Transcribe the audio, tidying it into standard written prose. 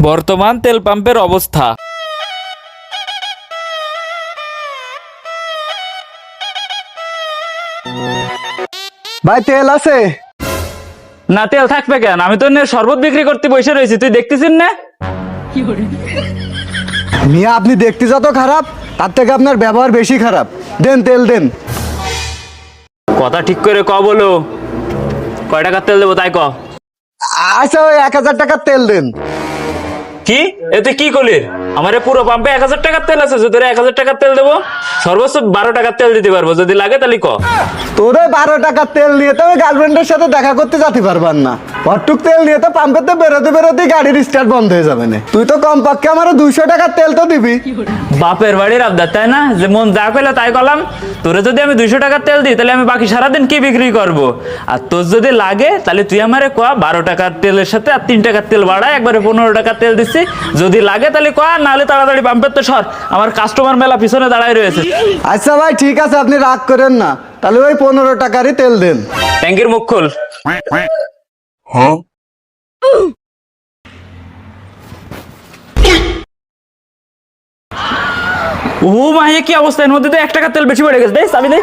বর্তমান তেল পাম্পের অবস্থা। ভাই তেল আছে? না তেল থাকবে কেন? আমি তো শরবত বিক্রি করতে বসে রয়েছি, তুই দেখতেছিস না? মিয়া আপনি দেখতে যত খারাপ তার থেকে আপনার ব্যবহার বেশি খারাপ। দেন তেল দেন। কথা ঠিক করে ক, বলো কয় টাকার তেল দেবো তাই ক। আচ্ছা ওই 1000 টাকার তেল দেন। কি এতে কি করলি? আমার পুরো পাম্পে 1000 টাকার তেল আছে, যে তোরে 1000 টাকার তেল দেবো? সর্বোচ্চ 12 টাকার তেল দিতে পারবো, যদি লাগে তাহলে ক। তোরে 12 টাকার তেল নিয়ে তো ওই গার্লফ্রেন্ডের সাথে দেখা করতে যেতে পারবার না। অটুক তেল নিয়ে তো পাম্পেতে বেরোতে বেরোতে গাড়ির স্টার্ট বন্ধ হয়ে যাবে না। তুই তো কমপক্ষে আমার 200 টাকার তেল তো দিবি। বাপের বাড়ির আবদার তাই না, যে মন যা কইলা তাই কলাম। তোরে যদি আমি 200 টাকার তেল দিই তাহলে আমি বাকি সারাদিন কি বিক্রি করব? আর তোর যদি লাগে তাহলে তুই আমারে ক, 12 টাকার তেলের সাথে আর 3 টাকার তেল বাড়ায় একবারে 15 টাকার তেল দিচ্ছি। যদি লাগে তাহলে ক, নাহলে তাড়াতাড়ি পাম্পের তো সর, আমার কাস্টমার মেলা পিছনে দাঁড়ায় রয়েছে। আচ্ছা ভাই ঠিক আছে, আপনি রাগ করেন না, তাহলে ওই 15 টাকারই তেল দেন। ট্যাঙ্কির মুখ খোল। ও মায়ে কি অবস্থা, এর মধ্যে তো 1 টাকার তেল বেশি পড়ে গেছে। দেখ চাবি দে।